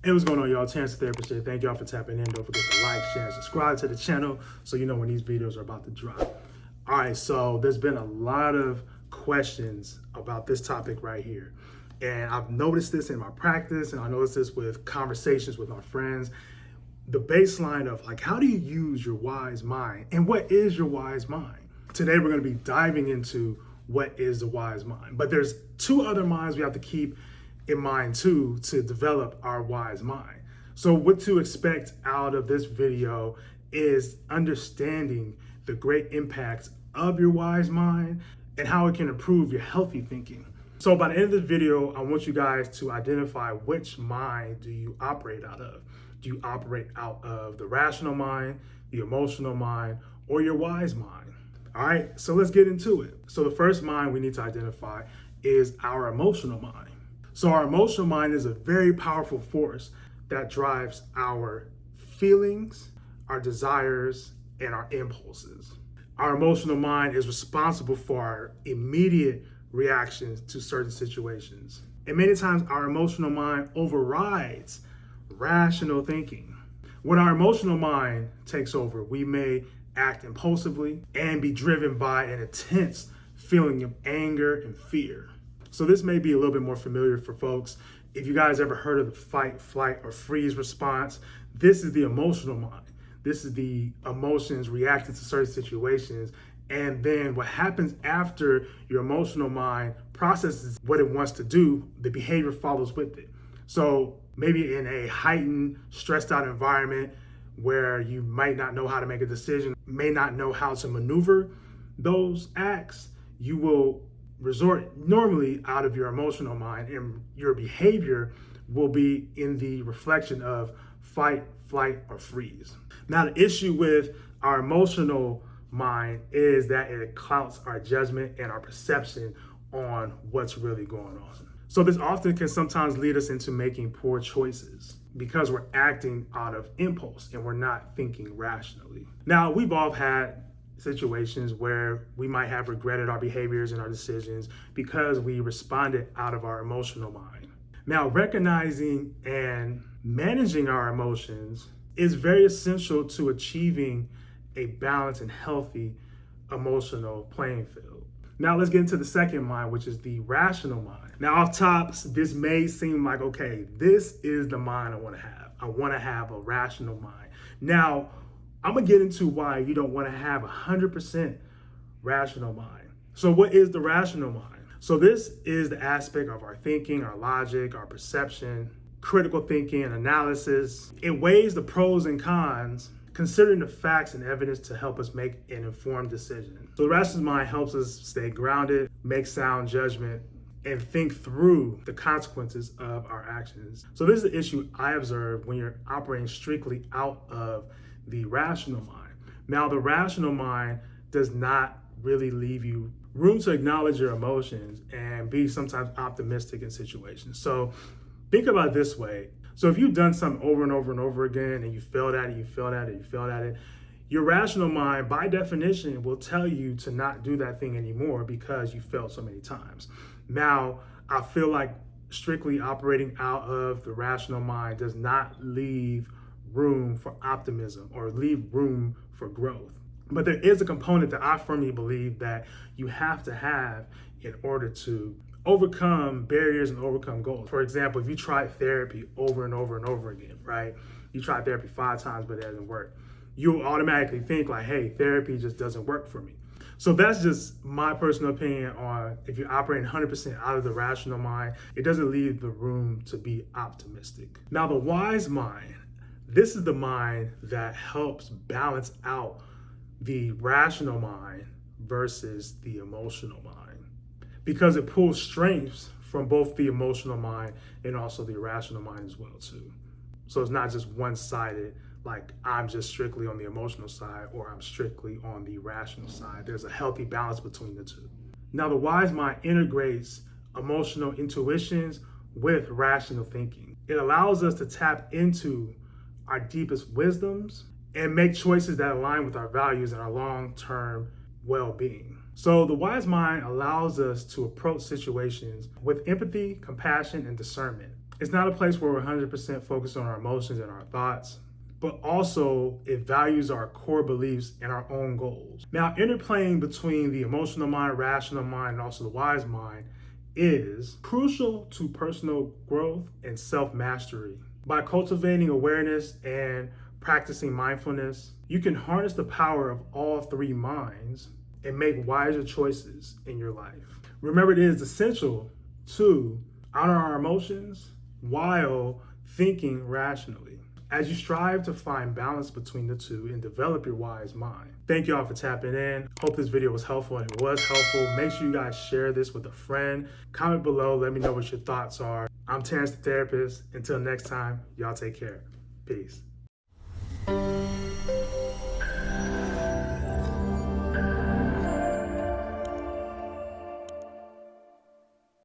Hey, what's going on, y'all? Terrence, the therapist here. Thank y'all for tapping in. Don't forget to like, share, and subscribe to the channel so you know when these videos are about to drop. All right, so there's been a lot of questions about this topic right here. And I've noticed this in my practice, and I noticed this with conversations with my friends. The baseline of like, how do you use your wise mind? And what is your wise mind? Today, we're going to be diving into what is the wise mind. But there's two other minds we have to keep in mind too to develop our wise mind. So what to expect out of this video is understanding the great impacts of your wise mind and how it can improve your healthy thinking. So by the end of this video, I want you guys to identify which mind do you operate out of. Do you operate out of the rational mind, the emotional mind, or your wise mind? All right, so let's get into it. So the first mind we need to identify is our emotional mind. So our emotional mind is a very powerful force that drives our feelings, our desires, and our impulses. Our emotional mind is responsible for our immediate reactions to certain situations. And many times our emotional mind overrides rational thinking. When our emotional mind takes over, we may act impulsively and be driven by an intense feeling of anger and fear. So this may be a little bit more familiar for folks. If you guys ever heard of the fight, flight, or freeze response, this is the emotional mind. This is the emotions reacting to certain situations. And then what happens after your emotional mind processes what it wants to do, the behavior follows with it. So maybe in a heightened, stressed out environment where you might not know how to make a decision, may not know how to maneuver those acts, you will resort normally out of your emotional mind, and your behavior will be in the reflection of fight, flight, or freeze. Now, the issue with our emotional mind is that it clouds our judgment and our perception on what's really going on. So this often can sometimes lead us into making poor choices because we're acting out of impulse and we're not thinking rationally. Now, we've all had situations where we might have regretted our behaviors and our decisions because we responded out of our emotional mind. Now, recognizing and managing our emotions is very essential to achieving a balanced and healthy emotional playing field. Now, let's get into the second mind, which is the rational mind. Now, off tops, this may seem like, okay, this is the mind I want to have. I want to have a rational mind. Now, I'm gonna get into why you don't want to have 100% rational mind. So what is the rational mind? So this is the aspect of our thinking, our logic, our perception, critical thinking and analysis. It weighs the pros and cons, considering the facts and evidence to help us make an informed decision. So the rational mind helps us stay grounded, make sound judgment, and think through the consequences of our actions. So this is the issue I observe when you're operating strictly out of the rational mind. Now, the rational mind does not really leave you room to acknowledge your emotions and be sometimes optimistic in situations. So think about it this way. So if you've done something over and over and over again and you failed at it, you failed at it, you failed at it, your rational mind, by definition, will tell you to not do that thing anymore because you failed so many times. Now, I feel like strictly operating out of the rational mind does not leave room for optimism or leave room for growth. But there is a component that I firmly believe that you have to have in order to overcome barriers and overcome goals. For example, if you try therapy over and over and over again, right? You try therapy 5 times, but it doesn't work. You'll automatically think like, hey, therapy just doesn't work for me. So that's just my personal opinion on if you're operating 100% out of the rational mind, it doesn't leave the room to be optimistic. Now, the wise mind, this is the mind that helps balance out the rational mind versus the emotional mind, because it pulls strengths from both the emotional mind and also the irrational mind as well too. So it's not just one-sided, like I'm just strictly on the emotional side or I'm strictly on the rational side. There's a healthy balance between the two. Now, the wise mind integrates emotional intuitions with rational thinking. It allows us to tap into our deepest wisdoms and make choices that align with our values and our long-term well-being. So the wise mind allows us to approach situations with empathy, compassion, and discernment. It's not a place where we're 100% focused on our emotions and our thoughts, but also it values our core beliefs and our own goals. Now, interplaying between the emotional mind, rational mind, and also the wise mind is crucial to personal growth and self-mastery. By cultivating awareness and practicing mindfulness, you can harness the power of all three minds and make wiser choices in your life. Remember, it is essential to honor our emotions while thinking rationally as you strive to find balance between the two and develop your wise mind. Thank you all for tapping in. Hope this video was helpful, and if it was helpful, make sure you guys share this with a friend. Comment below, let me know what your thoughts are. I'm Terrence the Therapist. Until next time, y'all take care. Peace.